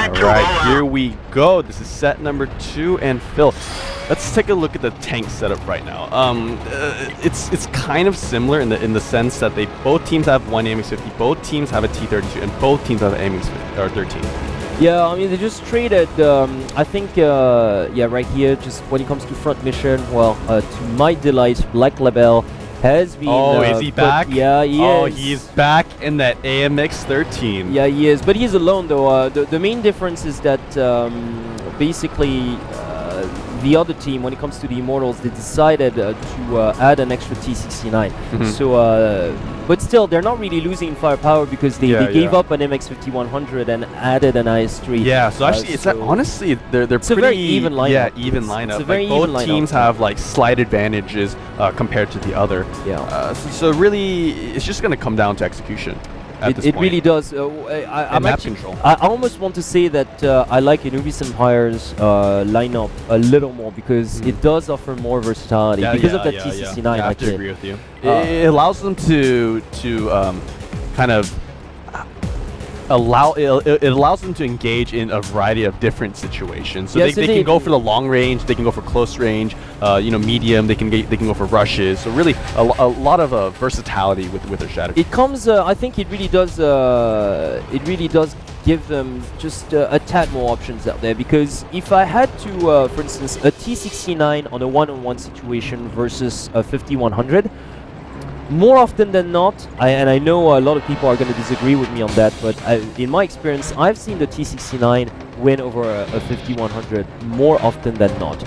Alright, here we go. This is set number 2, and Phil, let's take a look at the tank setup right now. It's kind of similar in the sense that both teams have one AMX50, both teams have a T32, and both teams have an AMX13. Yeah, I mean, they just traded, I think, yeah, right here, just when it comes to front mission, well, to my delight, Black Label has been... Oh, is he back? Yeah, he is. Oh, he's back in that AMX13. Yeah, he is, but he's alone, though. The main difference is that, basically, the other team, when it comes to the Immortals, they decided to add an extra T69. So, but still, they're not really losing firepower because they gave up an MX-5100 and added an IS-3. Yeah, so actually, it's honestly, they're it's pretty... a very even lineup. Yeah, even lineup. It's a very both even lineup. teams have like slight advantages compared to the other. Yeah. So really, it's just going to come down to execution. It really does. I almost want to say that I like Anubis Empire's lineup a little more because it does offer more versatility because of that T69. Yeah, I have to agree with you. It allows them to kind of it allows them to engage in a variety of different situations. So they can go for the long range, they can go for close range, medium. They can go for rushes. So really, a lot of versatility with their strategy. It comes. I think it really does. It really does give them just a tad more options out there. Because if I had to, for instance, a T69 on a one-on-one situation versus a 5100. More often than not, and I know a lot of people are going to disagree with me on that, but in my experience, I've seen the T69 win over a 5100 more often than not.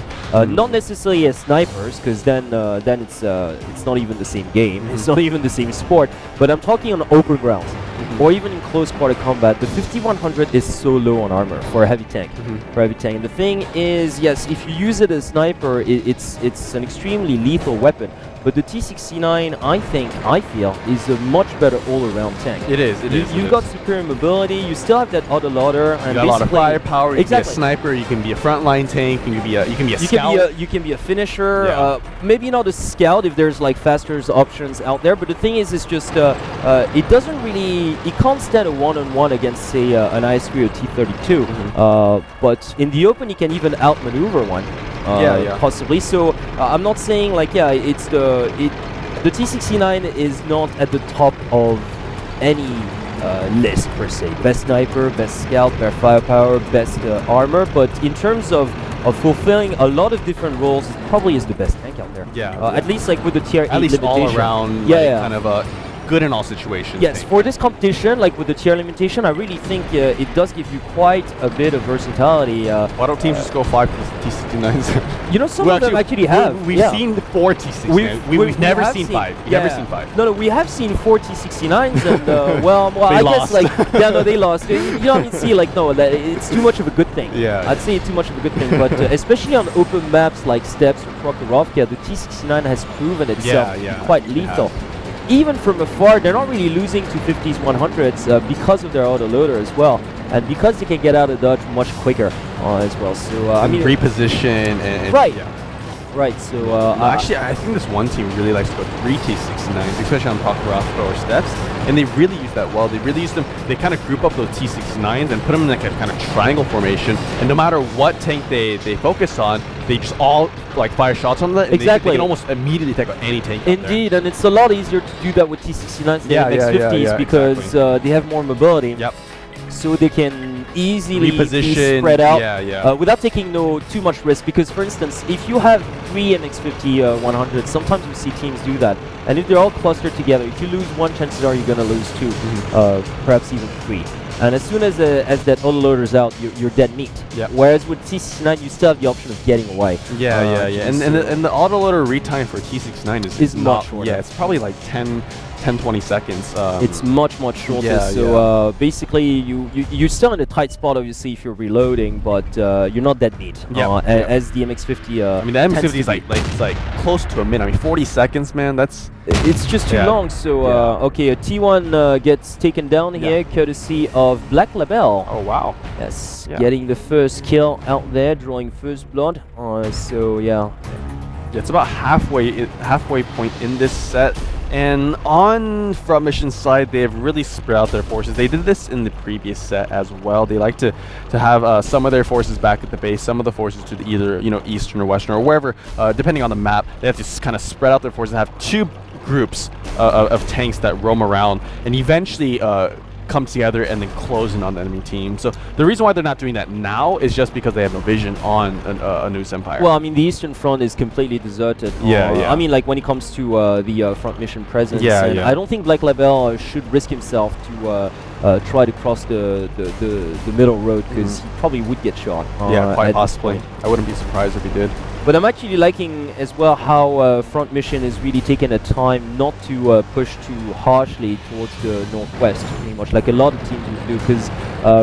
Not necessarily as snipers, because then it's not even the same game, it's not even the same sport. But I'm talking on open grounds, or even in close quarter combat. The 5100 is so low on armor for a heavy tank. And the thing is, yes, if you use it as sniper, it's an extremely lethal weapon. But the T69, I feel, is a much better all-around tank. It is. You've got superior mobility. You still have that auto-loader, and you got a lot of firepower. You can be a sniper. You can be a frontline tank. You can be a scout. You can be a finisher. Yeah. Maybe not a scout if there's like faster options out there. But the thing is, it's just it doesn't really. It can't stand a one-on-one against, say, an IS-3 or T32. But in the open, you can even outmaneuver one. Possibly. So I'm not saying like it's the T69 is not at the top of any list per se. Best sniper, best scout, best firepower, best armor. But in terms of fulfilling a lot of different roles, it probably is the best tank out there. At least like with the tier 8 least limitation. all around. Kind of good in all situations. Yes, for this competition, like with the tier limitation, I really think it does give you quite a bit of versatility. Why don't teams just go 5 T69s? Some of them actually have. We've seen 4 T69s. We've never seen 5. Never seen 5. No, we have seen 4 T69s, and well, I guess like they lost. You don't see like it's too much of a good thing. I'd say it's too much of a good thing, but especially on open maps like Steps or Prokhorovka, the T69 has proven itself to be quite lethal. Even from afar, they're not really losing to 50s, 100s because of their auto-loader as well, and because they can get out of dodge much quicker as well. So I mean, reposition and right. So actually, I think this one team really likes to go 3 T69s, especially on Prokhorovka or Steps, and they really use that well. They really use them. They kind of group up those T69s and put them in like a kind of triangle formation, and no matter what tank they focus on, they just all like fire shots on that. They can almost immediately take out any tank. Indeed, and it's a lot easier to do that with T69s than MX50s because they have more mobility. So they can easily reposition, spread out without taking too much risk. Because, for instance, if you have 3 MX50 100s, sometimes we see teams do that. And if they're all clustered together, if you lose one, chances are you're going to lose 2, perhaps even 3. And as soon as that auto-loader's out, you're dead meat. Whereas with T69, you still have the option of getting away. And the auto-loader retime for T69 is much shorter. It's probably like 10-20 seconds. It's much shorter. So basically, you're still in a tight spot, obviously, if you're reloading, but you're not that neat. As the MX50. I mean, the MX50 is like close to a minute. I mean, 40 seconds, man. It's just too long. So okay, a T1 gets taken down here, courtesy of Black Label. Oh wow! Yes, getting the first kill out there, drawing first blood. So it's about halfway point in this set. And on Front Mission side, they have really spread out their forces. They did this in the previous set as well. They like to have some of their forces back at the base, some of the forces to the either eastern or western or wherever, depending on the map. They have to kind of spread out their forces and have two groups of tanks that roam around and eventually come together and then close in on the enemy team. So the reason why they're not doing that now is just because they have no vision on Anubis Empire. Well, I mean, the Eastern Front is completely deserted. Yeah. I mean, like when it comes to the Front Mission presence, I don't think Black Label should risk himself to try to cross the middle road, because he probably would get shot. Yeah, quite possibly. I wouldn't be surprised if he did. But I'm actually liking as well how Front Mission is really taking a time not to push too harshly towards the northwest, pretty much like a lot of teams would do, because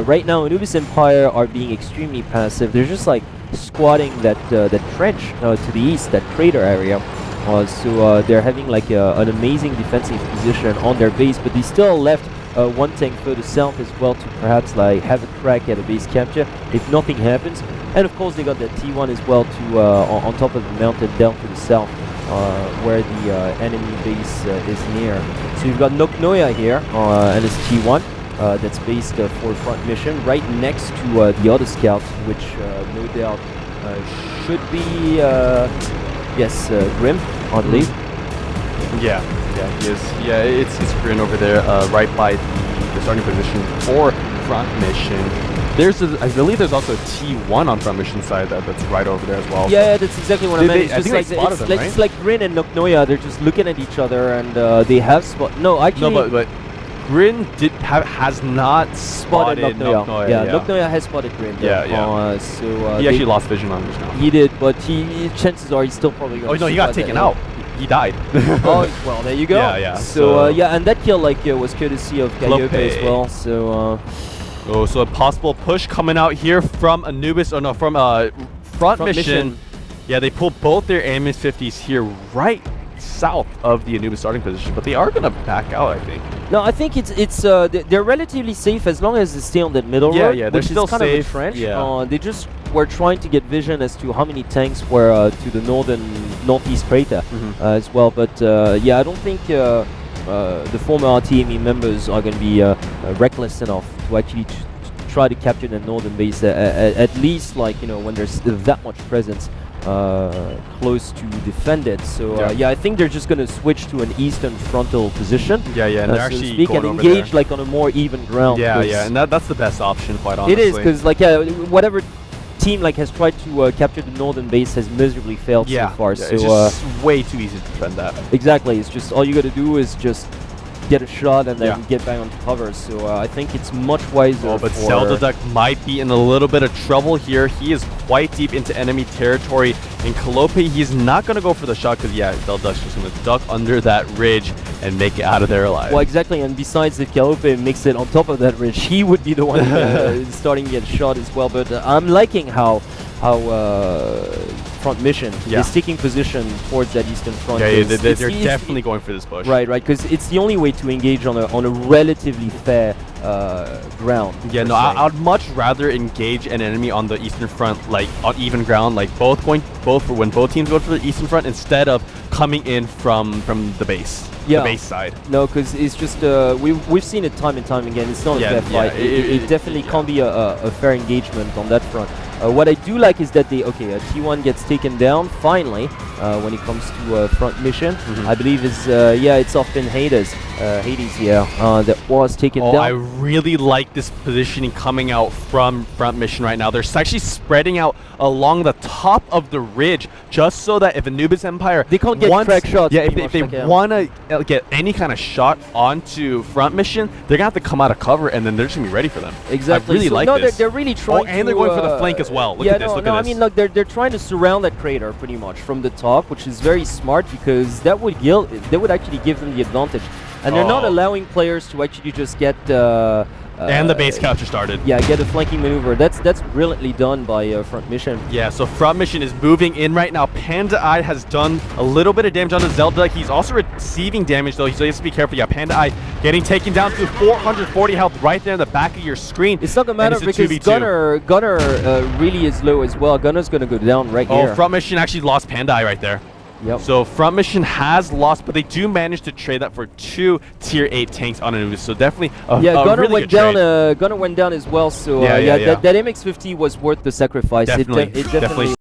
right now Anubis Empire are being extremely passive. They're just like squatting that trench to the east, that crater area. So they're having like an amazing defensive position on their base, but they still left one tank further south as well to perhaps like have a crack at a base capture if nothing happens. And of course they got that T1 as well to on top of the mountain down to the south where the enemy base is near. So you've got Noknoya here and his T1 that's based for Front Mission right next to the other scout, which no doubt should be yes, Grim, I believe. Yeah, he is. Yeah, it's Grin over there, right by the starting position for Front Mission. I believe there's also a T1 on Front Mission side that's right over there as well. Yeah, that's exactly what I meant. It's like Grin and Noknoya, they're just looking at each other, and they have spot. No, actually. No, but Grin has not spotted Noknoya. Yeah, Noknoya has spotted Grin. Yeah. So he actually lost vision on this now. He did, but chances are he's still probably going to. Oh no, he got taken out. He died. Oh well, there you go. Yeah. So and that kill was courtesy of Calliope as well. So. So a possible push coming out here from Anubis. Oh no, from Front Mission. Yeah, they pull both their Anubis 50s here right south of the Anubis starting position, but they are gonna back out, I think. No, I think they're relatively safe as long as they stay on that middle road. Yeah, they're still kind safe. Of a trench. Yeah. They just were trying to get vision as to how many tanks were to the northeast crater as well. But yeah, I don't think the former RTME members are going to be reckless enough to actually try to capture the northern base, at least like when there's that much presence close to defend it. So yeah, I think they're just going to switch to an eastern frontal position. Yeah, and they're actually so to speak, and engage like on a more even ground. Yeah, and that's the best option, quite honestly. It is, because like whatever team like has tried to capture the northern base has miserably failed so far. Yeah, so it's just way too easy to defend that. Exactly, it's just all you got to do is just get a shot and then get back onto cover. So I think it's much wiser. Oh, but Zelda might be in a little bit of trouble here. He is quite deep into enemy territory. And Calliope, he's not going to go for the shot because, Zelda's just going to duck under that ridge and make it out of there alive. Well, exactly. And besides, if Calliope makes it on top of that ridge, he would be the one starting to get shot as well. But I'm liking how Front Mission is taking position towards that eastern front. Yeah, they're definitely going for this push. Right, because it's the only way to engage on a relatively fair ground. Yeah, no, I'd much rather engage an enemy on the eastern front, like on even ground, like when both teams go for the eastern front instead of coming in from the base. The base side. No, because it's just we've seen it time and time again. It's not a fair fight. It definitely can't be a fair engagement on that front. What I do like is that T1 gets taken down finally when it comes to Front Mission. I believe it's often Hades that was taken down. I really like this positioning coming out from Front Mission right now. They're actually spreading out along the top of the ridge just so that if Anubis Empire they can't get crack shots. Yeah, if they want to get any kind of shot onto Front Mission, they're gonna have to come out of cover and then they're just gonna be ready for them. Exactly. I really like this. They're really trying. And they're going for the flank as well. Look at this. I mean, look, they're trying to surround that crater pretty much from the top, which is very smart because that would actually give them the advantage, and they're not allowing players to actually just get. And the base capture started. Yeah, get a flanking maneuver. That's brilliantly done by Front Mission. Yeah, so Front Mission is moving in right now. Panda Eye has done a little bit of damage on the Zelda. He's also receiving damage though, so he has to be careful. Yeah, Panda Eye getting taken down to 440 health right there in the back of your screen. It's not gonna matter because Gunner really is low as well. Gunner's gonna go down right here. Oh, Front Mission actually lost Panda Eye right there. Yep. So Front Mission has lost, but they do manage to trade that for 2 tier 8 tanks on Anubis. So definitely a Gunner really went good down. trade. Gunner went down as well. So Yeah. that MX-50 was worth the sacrifice. Definitely, It definitely